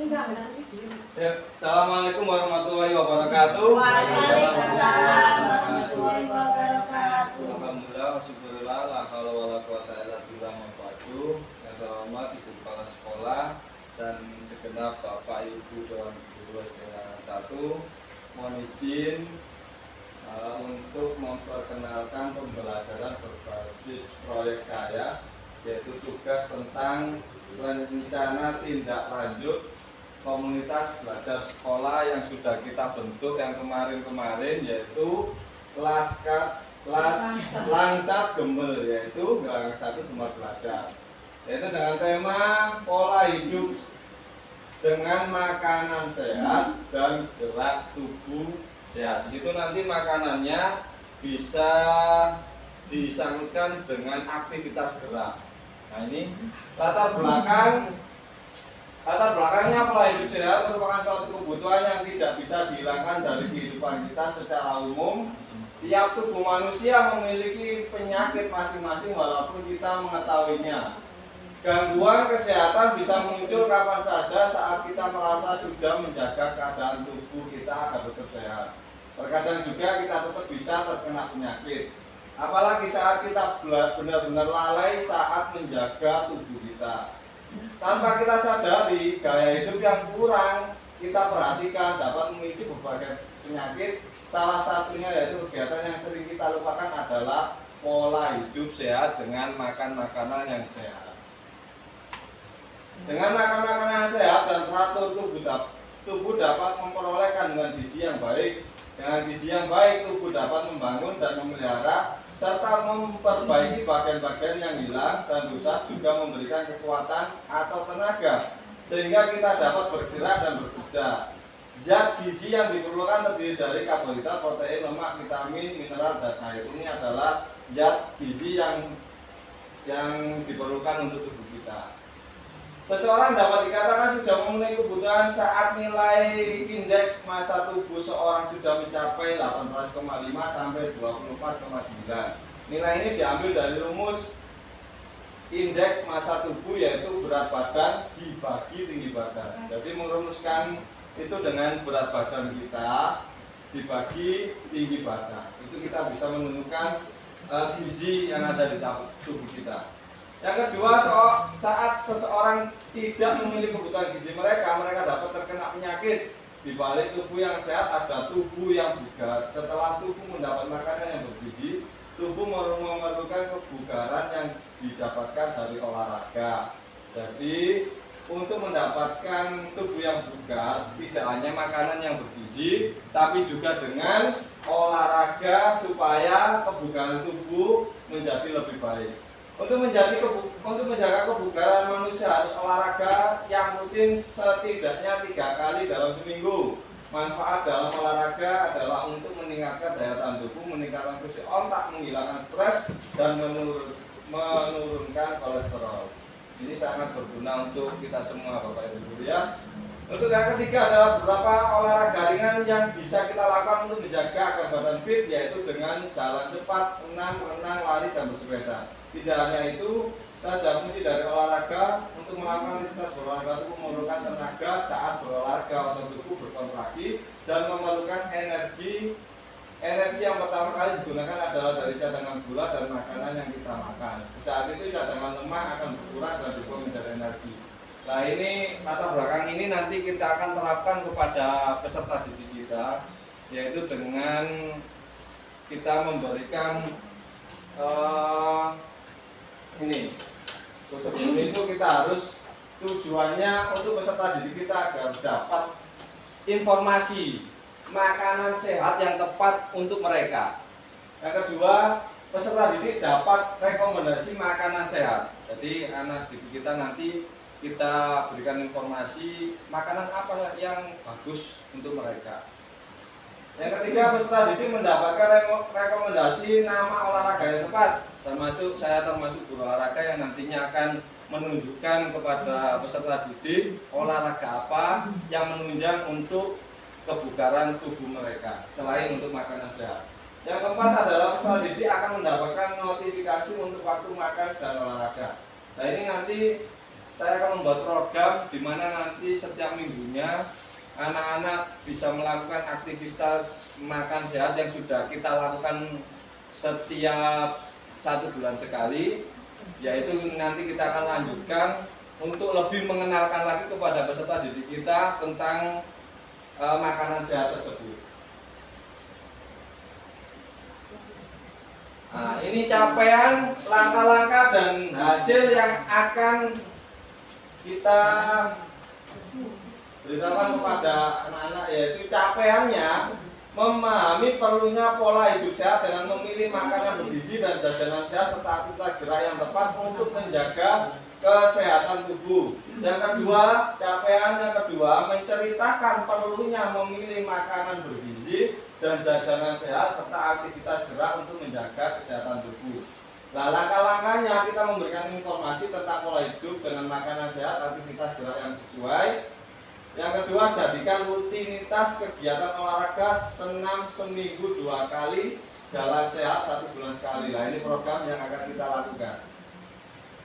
Ya, Assalamualaikum warahmatullahi wabarakatuh. Waalaikumsalam warahmatullahi wabarakatuh. Alhamdulillah, syukurillah, la haula wala quwata illa billah. Yang terhormat Ibu Kepala Sekolah dan segenap Bapak Ibu Dewan Guru SD 1, mohon izin untuk memperkenalkan pembelajaran berbasis proyek saya, yaitu tugas tentang rencana tindak lanjut komunitas belajar sekolah yang sudah kita bentuk yang kemarin-kemarin, yaitu Langsat Gembel, yaitu Galang 1 Gemar Belajar, yaitu dengan tema pola hidup dengan makanan sehat dan gerak tubuh sehat. Di situ nanti makanannya bisa disangkutkan dengan aktivitas gerak. Nah, ini latar belakangnya pola hidup sehat merupakan suatu kebutuhan yang tidak bisa dihilangkan dari kehidupan kita secara umum. Tiap tubuh manusia memiliki penyakit masing-masing walaupun kita mengetahuinya. Gangguan kesehatan bisa muncul kapan saja saat kita merasa sudah menjaga keadaan tubuh kita agar tetap sehat. Terkadang juga kita tetap bisa terkena penyakit. Apalagi saat kita benar-benar lalai saat menjaga tubuh kita. Tanpa kita sadari, gaya hidup yang kurang kita perhatikan dapat memicu berbagai penyakit. Salah satunya yaitu kegiatan yang sering kita lupakan adalah pola hidup sehat dengan makan makanan yang sehat. Dengan makan makanan yang sehat dan teratur, tubuh dapat memperoleh kandungan gizi yang baik. Dengan gizi yang baik, tubuh dapat membangun dan memelihara serta memperbaiki bagian-bagian yang hilang dan rusak, juga memberikan kekuatan atau tenaga sehingga kita dapat bergerak dan bekerja. Zat gizi yang diperlukan terdiri dari karbohidrat, protein, lemak, vitamin, mineral, dan air. Ini adalah zat gizi yang diperlukan untuk tubuh kita. Seseorang dapat dikatakan sudah memenuhi kebutuhan saat nilai indeks massa tubuh seorang sudah mencapai 18,5 sampai 24,9. Nilai ini diambil dari rumus indeks massa tubuh, yaitu berat badan dibagi tinggi badan. Jadi merumuskan itu dengan berat badan kita dibagi tinggi badan. Itu kita bisa menentukan gizi yang ada di tubuh kita. Yang kedua, saat seseorang tidak memiliki kebutuhan gizi mereka dapat terkena penyakit. Di balik tubuh yang sehat ada tubuh yang bugar. Setelah tubuh mendapat makanan yang bergizi, tubuh memerlukan kebugaran yang didapatkan dari olahraga. Jadi, untuk mendapatkan tubuh yang bugar, tidak hanya makanan yang bergizi, tapi juga dengan olahraga supaya kebugaran tubuh menjadi lebih baik. Untuk menjaga kebugaran manusia harus olahraga yang rutin setidaknya 3 kali dalam seminggu. Manfaat dalam olahraga adalah untuk meningkatkan daya tahan tubuh, meningkatkan fungsi otak, menghilangkan stres, dan menurunkan kolesterol. Ini sangat berguna untuk kita semua, Bapak Ibu Guru ya. Untuk yang ketiga adalah beberapa olahraga ringan yang bisa kita lakukan untuk menjaga agar badan fit, yaitu dengan jalan cepat, senam, renang, lari, dan bersepeda. Tidak hanya itu saja, fungsi dari olahraga untuk melakukan aktivitas berolahraga tubuh memerlukan tenaga saat berolahraga, atau tubuh berkontraksi dan memerlukan energi. Energi yang pertama kali digunakan adalah dari cadangan gula dan makanan yang kita makan. Di saat itu cadangan lemak akan berkurang dan berubah menjadi energi. Nah, ini latar belakang ini nanti kita akan terapkan kepada peserta didik kita, yaitu dengan kita memberikan ini. Sebelum itu kita harus tujuannya untuk peserta didik kita agar dapat informasi makanan sehat yang tepat untuk mereka. Yang kedua, peserta didik dapat rekomendasi makanan sehat. Jadi anak didik kita nanti kita berikan informasi makanan apa yang bagus untuk mereka. Yang ketiga, peserta didik mendapatkan rekomendasi nama olahraga yang tepat. Saya termasuk guru olahraga yang nantinya akan menunjukkan kepada peserta didik olahraga apa yang menunjang untuk kebugaran tubuh mereka selain untuk makanan sehat. Yang keempat adalah peserta didik akan mendapatkan notifikasi untuk waktu makan dan olahraga. Nah, ini nanti saya akan membuat program di mana nanti setiap minggunya anak-anak bisa melakukan aktivitas makan sehat yang sudah kita lakukan setiap 1 bulan sekali, yaitu nanti kita akan lanjutkan untuk lebih mengenalkan lagi kepada peserta didik kita tentang makanan sehat tersebut. Nah, ini capaian, langkah-langkah dan hasil yang akan kita beritahukan kepada anak-anak, yaitu capaiannya memahami perlunya pola hidup sehat dengan memilih makanan bergizi dan jajanan sehat serta aktivitas gerak yang tepat untuk menjaga kesehatan tubuh. Yang kedua, capaian yang kedua menceritakan perlunya memilih makanan bergizi dan jajanan sehat serta aktivitas gerak untuk menjaga kesehatan tubuh. Nah, langkah-langkahnya kita memberikan informasi tentang pola hidup dengan makanan sehat, aktivitas gerak yang sesuai. Yang kedua, jadikan rutinitas kegiatan olahraga senam seminggu 2 kali, jalan sehat 1 bulan sekali. Nah, ini program yang akan kita lakukan.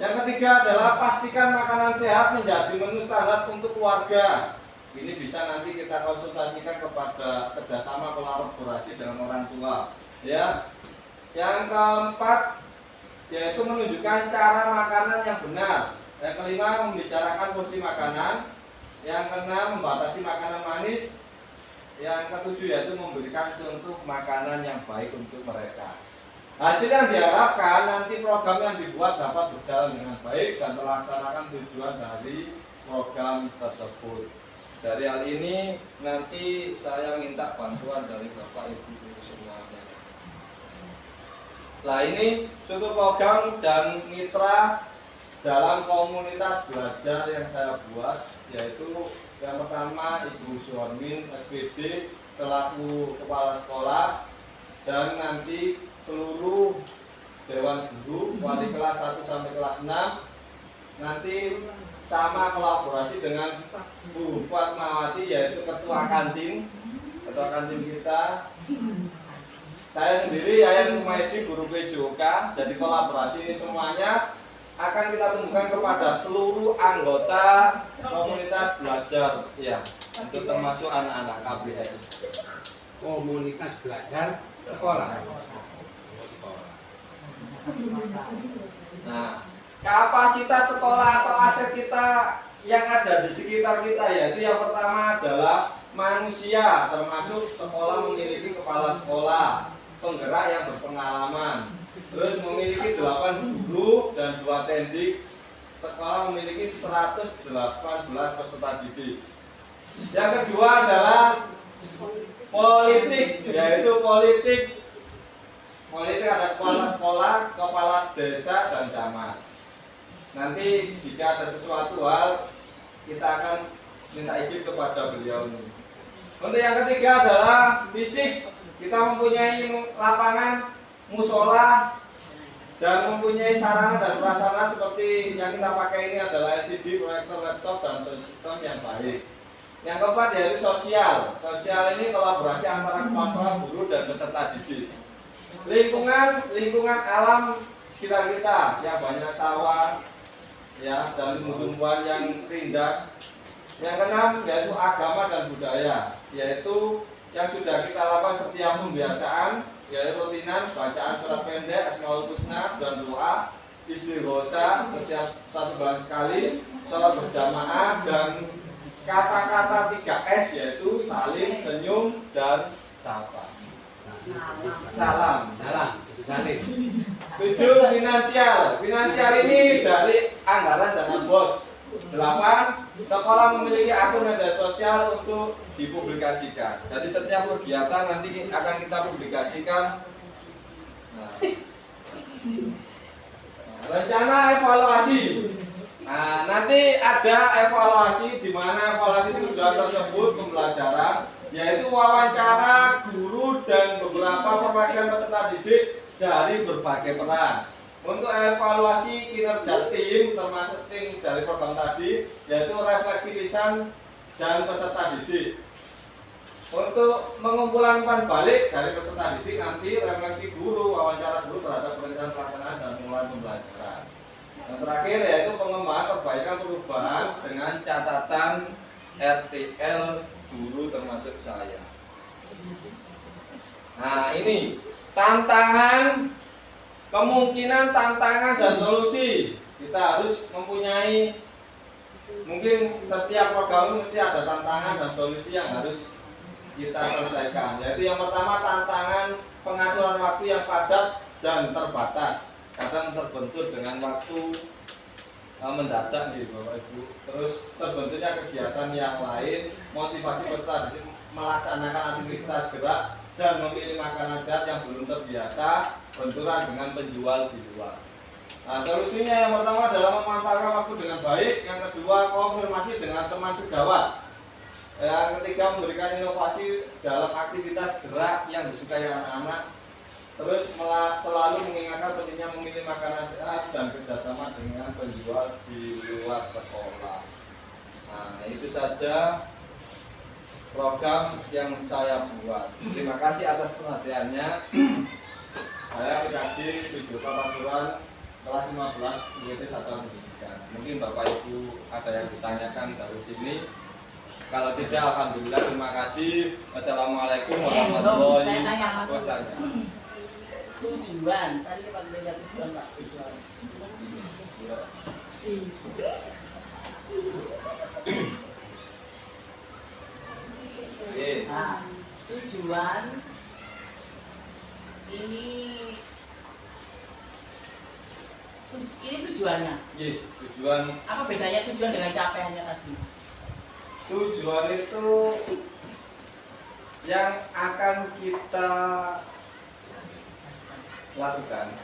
Yang ketiga adalah pastikan makanan sehat menjadi menu standar untuk keluarga. Ini bisa nanti kita konsultasikan kepada kerjasama kolaborasi dengan orang tua. Ya. Yang keempat yaitu menunjukkan cara makanan yang benar. Yang kelima, membicarakan porsi makanan. Yang keenam, membatasi makanan manis. Yang ketujuh yaitu memberikan contoh makanan yang baik untuk mereka. Hasil yang diharapkan nanti program yang dibuat dapat berjalan dengan baik dan terlaksanakan tujuan dari program tersebut. Dari hal ini nanti saya minta bantuan dari Bapak Ibu semuanya. Nah, ini suatu program dan mitra dalam komunitas belajar yang saya buat, yaitu yang pertama Ibu Suharmin SPD selaku kepala sekolah, dan nanti seluruh dewan guru wali kelas 1 sampai kelas 6 nanti sama kolaborasi dengan Bu Fatmawati yaitu ketua kantin kita. Saya sendiri Yayan Kumaidi guru PJOK. Jadi kolaborasi ini semuanya akan kita tumbuhkan kepada seluruh anggota komunitas belajar, ya, untuk termasuk anak-anak KBS. Komunitas belajar sekolah. Nah, kapasitas sekolah atau aset kita yang ada di sekitar kita, yaitu yang pertama adalah manusia, termasuk sekolah memiliki kepala sekolah, penggerak yang berpengalaman, terus memiliki 8 guru dan 2 tendik. Sekolah memiliki 118 peserta didik. Yang kedua adalah politik, yaitu politik ada kepala sekolah, kepala desa, dan camat. Nanti jika ada sesuatu hal kita akan minta izin kepada beliau. Untuk yang ketiga adalah fisik. Kita mempunyai lapangan, musola, dan mempunyai sarana dan prasarana seperti yang kita pakai ini adalah LCD, proyektor, laptop, dan sistem yang baik. Yang keempat yaitu sosial. Sosial ini kolaborasi antara kepala sekolah, guru, dan peserta didik. Lingkungan alam sekitar kita yang banyak sawah, ya, dan tumbuhan yang rindang. Yang keenam yaitu agama dan budaya, yaitu yang sudah kita lakukan setiap pembiasaan, yaitu rutinan bacaan surat pendek, Asmaul Husna, dan doa istighosa setiap 1 bulan sekali, sholat berjamaah, dan kata-kata 3S yaitu saling, senyum, dan sapa. Salam. 7. Finansial ini dari anggaran dana bos. 8. Sekolah memiliki akun media sosial untuk dipublikasikan. Jadi setiap kegiatan nanti akan kita publikasikan. Rencana evaluasi. Nah, nanti ada evaluasi di mana evaluasi tujuan tersebut pembelajaran, yaitu wawancara guru dan beberapa perwakilan peserta didik dari berbagai peran. Untuk evaluasi kinerja tim, termasuk tim dari program tadi, yaitu refleksi lisan dan peserta didik. Untuk mengumpulan umpan balik dari peserta didik, nanti refleksi guru, wawancara guru terhadap perencanaan pelaksanaan dan pengelolaan pembelajaran. Yang terakhir yaitu pengembangan perbaikan perubahan dengan catatan RTL guru termasuk saya. Nah ini tantangan, kemungkinan, tantangan dan solusi. Kita harus mempunyai, mungkin setiap program itu mesti ada tantangan dan solusi yang harus kita selesaikan. Yaitu yang pertama tantangan pengaturan waktu yang padat dan terbatas. Kadang terbentur dengan waktu mendadak nih Bapak Ibu. Terus terbentuknya kegiatan yang lain, motivasi peserta di sini melaksanakan aktivitas gerak dan memilih makanan sehat yang belum terbiasa, benturan dengan penjual di luar. Nah, solusinya yang pertama adalah memanfaatkan waktu dengan baik, yang kedua konfirmasi dengan teman sejawat, yang ketiga memberikan inovasi dalam aktivitas gerak yang disukai anak-anak. Terus selalu mengingatkan pentingnya memilih makanan sehat dan kerjasama dengan penjual di luar sekolah. Nah, itu saja program yang saya buat. Terima kasih atas perhatiannya. Saya PKD Video Pasuruan kelas 15 UGT Satuan Pendidikan. Mungkin Bapak Ibu ada yang ditanyakan dari sini. Kalau tidak, alhamdulillah, terima kasih. Wassalamualaikum warahmatullahi wabarakatuh. Tujuan, tadi Pak beda tujuan Pak, tujuan. Nah, tujuan ini tujuannya. Tujuan. Apa bedanya tujuan dengan capaiannya tadi? Tujuan itu yang akan kita lakukan.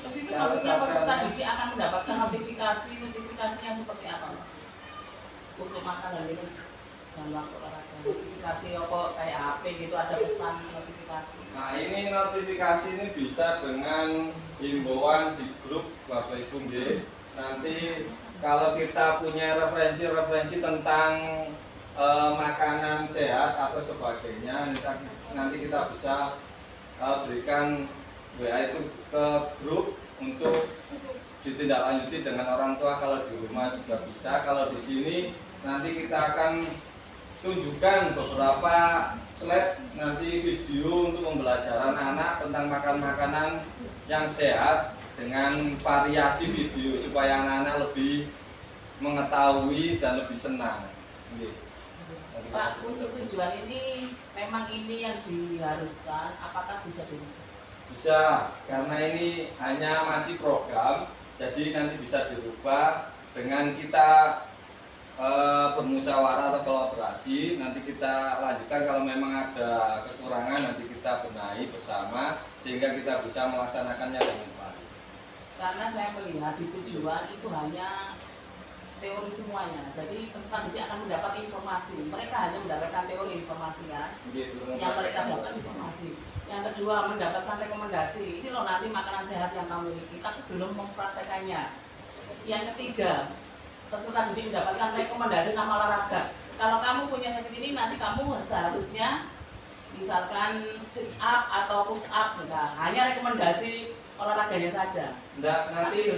Terus itu maksudnya peserta didik akan mendapatkan notifikasinya seperti apa? Untuk makan dan minum dalam waktu olahraga. Notifikasi apa kayak HP gitu, ada pesan notifikasi. Nah ini notifikasi ini bisa dengan himbauan di grup Bapak Ibu nggih. Nanti kalau kita punya referensi tentang makanan sehat atau sebagainya, nanti kita bisa berikan WA itu ke grup untuk ditindaklanjuti dengan orang tua. Kalau di rumah juga bisa. Kalau di sini nanti kita akan tunjukkan beberapa slide nanti video untuk pembelajaran anak tentang makan-makanan yang sehat dengan variasi video supaya anak-anak lebih mengetahui dan lebih senang. Pak, untuk tujuan ini memang ini yang diharuskan, apakah bisa dirubah? Bisa, karena ini hanya masih program, jadi nanti bisa dirubah dengan kita bermusyawarah atau kolaborasi. Nanti kita lanjutkan, kalau memang ada kekurangan nanti kita benahi bersama sehingga kita bisa melaksanakannya dengan baik. Karena saya melihat di tujuan itu hanya teori semuanya, jadi peserta didik akan mendapat informasi. Mereka hanya mendapatkan teori informasi kan, yang mereka dapat informasi. Yang kedua mendapatkan rekomendasi. Ini loh nanti makanan sehat yang kamu miliki, tapi belum mempraktekannya. Yang ketiga peserta didik mendapatkan rekomendasi nama olahraga. Kalau kamu punya sakit ini, nanti kamu seharusnya misalkan sit up atau push up, enggak, hanya rekomendasi olahraganya saja. Nanti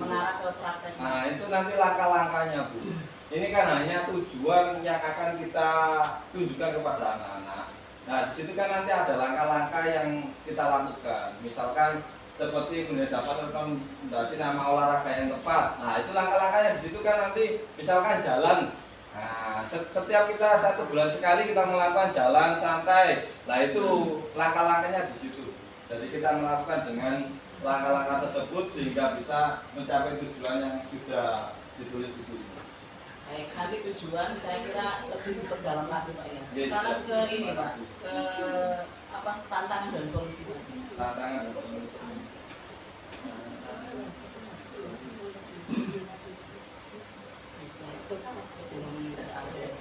mengarah ke praktek. Nah itu nanti langkah-langkahnya Bu. Ini kan hanya tujuan yang akan kita tunjukkan kepada anak-anak. Nah di situ kan nanti ada langkah-langkah yang kita lakukan. Misalkan seperti mendapat rekomendasi nama olahraga yang tepat. Nah itu langkah-langkahnya di situ kan nanti misalkan jalan. Nah setiap kita 1 bulan sekali kita melakukan jalan santai. Nah itu langkah-langkahnya di situ. Jadi kita melakukan dengan langkah-langkah tersebut sehingga bisa mencapai tujuan yang sudah ditulis di sini. Baik, nanti tujuan saya kira lebih diperdalam lagi Pak ya. Sekarang ke ini Pak, ke apa tantangan dan solusi. Tantangan dan solusi. Bisa sebelum berakhir.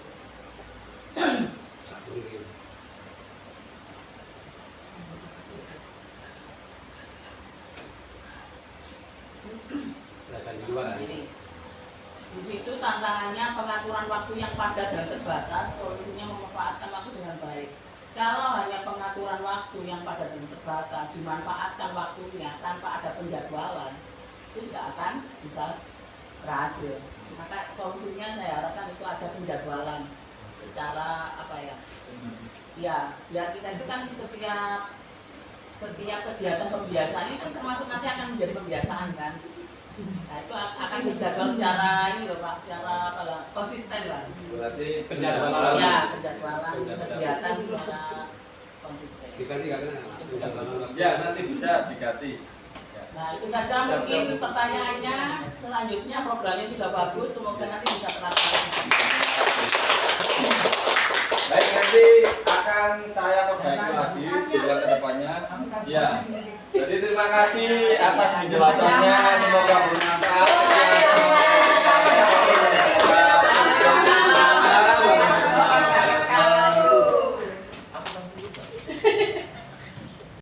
Di situ tantangannya pengaturan waktu yang padat dan terbatas, solusinya memanfaatkan waktu dengan baik. Kalau hanya pengaturan waktu yang padat dan terbatas, dimanfaatkan waktunya tanpa ada penjadwalan, itu tidak akan bisa berhasil. Maka solusinya saya harapkan itu ada penjadwalan secara apa ya? Ya, biar kita itu kan setiap kegiatan pembiasaan ini kan termasuk nanti akan menjadi pembiasaan kan. Nah itu akan dijadwal secara ini loh Pak, secara apa lah, konsisten lah. Berarti Penjadwalan. Ya, penjadwalan kegiatan secara konsisten. Diganti katanya. Ya, nanti bisa diganti. Ya. Nah itu saja mungkin pertanyaannya. Selanjutnya programnya sudah bagus, semoga nanti bisa terlaksana. Baik, nanti akan saya perbaiki lagi di bulan kedepannya. Ya. Jadi terima kasih atas penjelasannya, semoga bermanfaat.